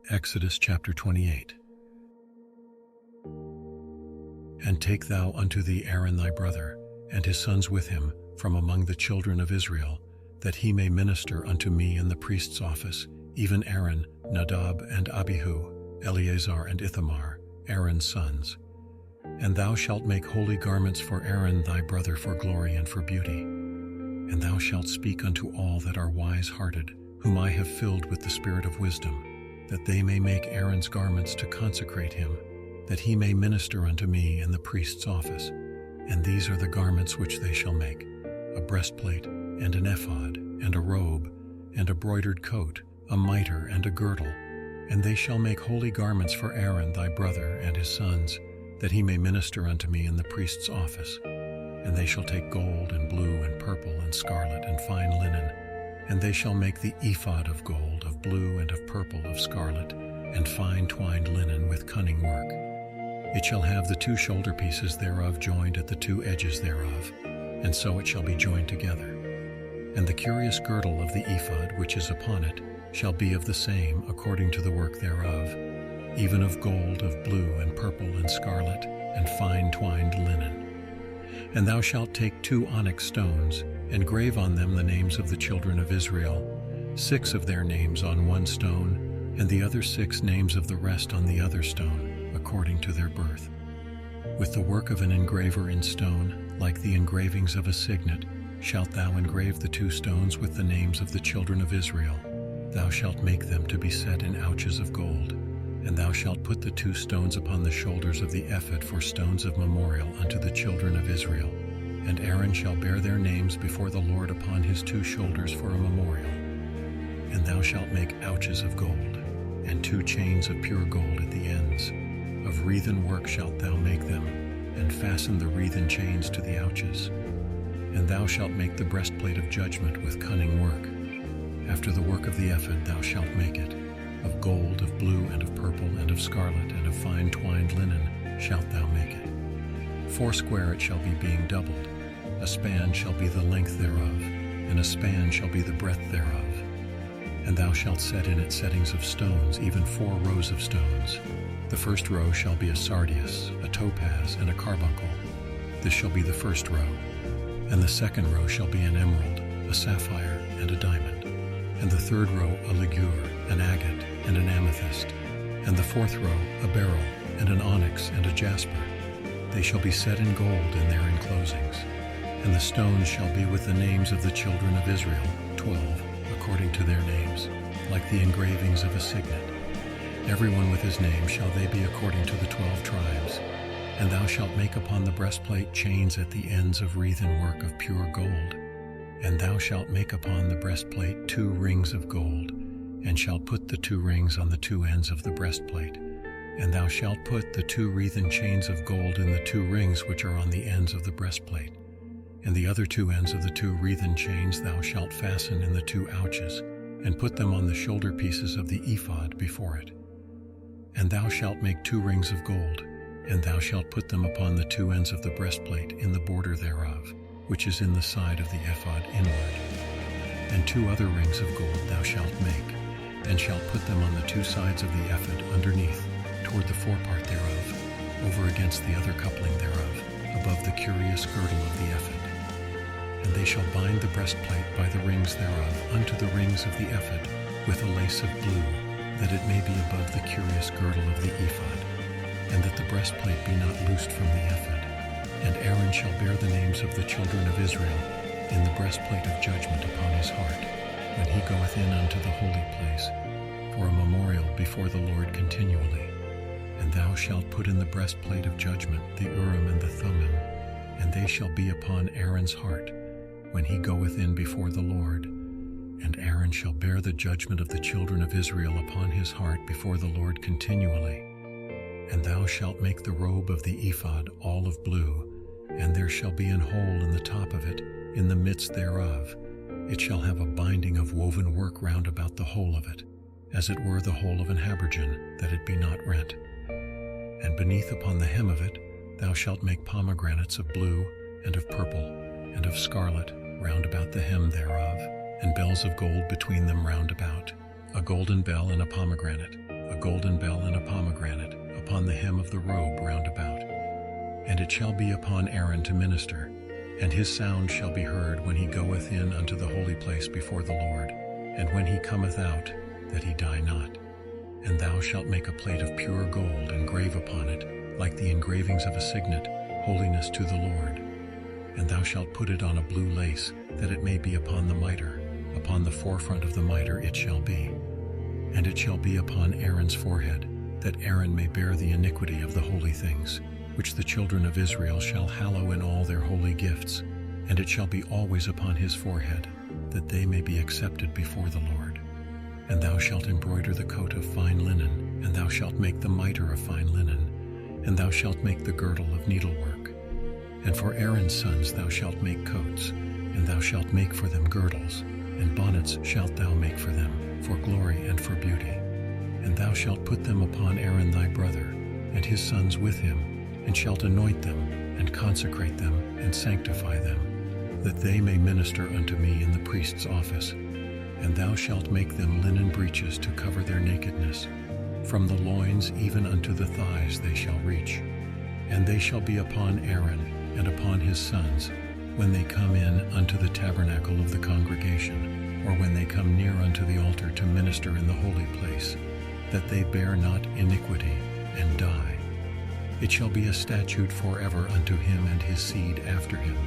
Exodus chapter 28. And take thou unto thee Aaron thy brother, and his sons with him, from among the children of Israel, that he may minister unto me in the priest's office, even Aaron, Nadab and Abihu, Eleazar and Ithamar, Aaron's sons. And thou shalt make holy garments for Aaron thy brother for glory and for beauty. And thou shalt speak unto all that are wise-hearted, whom I have filled with the spirit of wisdom, that they may make Aaron's garments to consecrate him, that he may minister unto me in the priest's office. And these are the garments which they shall make: a breastplate, and an ephod, and a robe, and a broidered coat, a mitre, and a girdle. And they shall make holy garments for Aaron thy brother and his sons, that he may minister unto me in the priest's office. And they shall take gold, and blue, and purple, and scarlet, and fine linen, and they shall make the ephod of gold, of blue, and of purple, of scarlet, and fine twined linen with cunning work. It shall have the two shoulder pieces thereof joined at the two edges thereof, and so it shall be joined together. And the curious girdle of the ephod which is upon it shall be of the same according to the work thereof, even of gold, of blue, and purple, and scarlet, and fine twined linen. And thou shalt take 2 onyx stones, and grave on them the names of the children of Israel, 6 of their names on one stone, and the other 6 names of the rest on the other stone, according to their birth. With the work of an engraver in stone, like the engravings of a signet, shalt thou engrave the 2 stones with the names of the children of Israel. Thou shalt make them to be set in ouches of gold. And thou shalt put the 2 stones upon the shoulders of the ephod for stones of memorial unto the children of Israel. And Aaron shall bear their names before the Lord upon his 2 shoulders for a memorial. And thou shalt make ouches of gold, and 2 chains of pure gold at the ends. Of wreathen work shalt thou make them, and fasten the wreathen chains to the ouches. And thou shalt make the breastplate of judgment with cunning work. After the work of the ephod thou shalt make it. Of gold, of blue, and of purple, and of scarlet, and of fine twined linen shalt thou make it. 4 it shall be, being doubled. A span shall be the length thereof, and a span shall be the breadth thereof. And thou shalt set in it settings of stones, even 4 rows of stones. The first row shall be a sardius, a topaz, and a carbuncle. This shall be the first row. And the second row shall be an emerald, a sapphire, and a diamond. And the third row a ligure, an agate, and an amethyst. And the 4th row a beryl, and an onyx, and a jasper. They shall be set in gold in their enclosings. And the stones shall be with the names of the children of Israel, 12, according to their names, like the engravings of a signet. Everyone with his name shall they be according to the 12 tribes. And thou shalt make upon the breastplate chains at the ends of wreathen work of pure gold. And thou shalt make upon the breastplate 2 rings of gold, and shalt put the 2 rings on the 2 ends of the breastplate. And thou shalt put the 2 wreathen chains of gold in the 2 rings which are on the ends of the breastplate. And the other 2 ends of the 2 wreathen chains thou shalt fasten in the 2 ouches, and put them on the shoulder pieces of the ephod before it. And thou shalt make 2 rings of gold, and thou shalt put them upon the 2 ends of the breastplate in the border thereof, which is in the side of the ephod inward. And 2 other rings of gold thou shalt make, and shalt put them on the 2 sides of the ephod underneath, toward the forepart thereof, over against the other coupling thereof, above the curious girdle of the ephod. And they shall bind the breastplate by the rings thereof unto the rings of the ephod, with a lace of blue, that it may be above the curious girdle of the ephod, and that the breastplate be not loosed from the ephod. And Aaron shall bear the names of the children of Israel in the breastplate of judgment upon his heart, when he goeth in unto the holy place, for a memorial before the Lord continually. And thou shalt put in the breastplate of judgment the Urim and the Thummim, and they shall be upon Aaron's heart, when he goeth in before the Lord. And Aaron shall bear the judgment of the children of Israel upon his heart before the Lord continually. And thou shalt make the robe of the ephod all of blue, and there shall be an hole in the top of it, in the midst thereof. It shall have a binding of woven work round about the whole of it, as it were the hole of an habergeon, that it be not rent. And beneath upon the hem of it thou shalt make pomegranates of blue, and of purple, and of scarlet, round about the hem thereof, and bells of gold between them round about, a golden bell and a pomegranate, a golden bell and a pomegranate upon the hem of the robe round about. And it shall be upon Aaron to minister, and his sound shall be heard when he goeth in unto the holy place before the Lord, and when he cometh out, that he die not. And thou shalt make a plate of pure gold, and grave upon it, like the engravings of a signet, holiness to the Lord. And thou shalt put it on a blue lace, that it may be upon the mitre. Upon the forefront of the mitre it shall be. And it shall be upon Aaron's forehead, that Aaron may bear the iniquity of the holy things, which the children of Israel shall hallow in all their holy gifts. And it shall be always upon his forehead, that they may be accepted before the Lord. And thou shalt embroider the coat of fine linen, and thou shalt make the mitre of fine linen, and thou shalt make the girdle of needlework. And for Aaron's sons thou shalt make coats, and thou shalt make for them girdles, and bonnets shalt thou make for them, for glory and for beauty. And thou shalt put them upon Aaron thy brother, and his sons with him, and shalt anoint them, and consecrate them, and sanctify them, that they may minister unto me in the priest's office. And thou shalt make them linen breeches to cover their nakedness. From the loins even unto the thighs they shall reach. And they shall be upon Aaron and upon his sons, when they come in unto the tabernacle of the congregation, or when they come near unto the altar to minister in the holy place, that they bear not iniquity, and die. It shall be a statute forever unto him and his seed after him,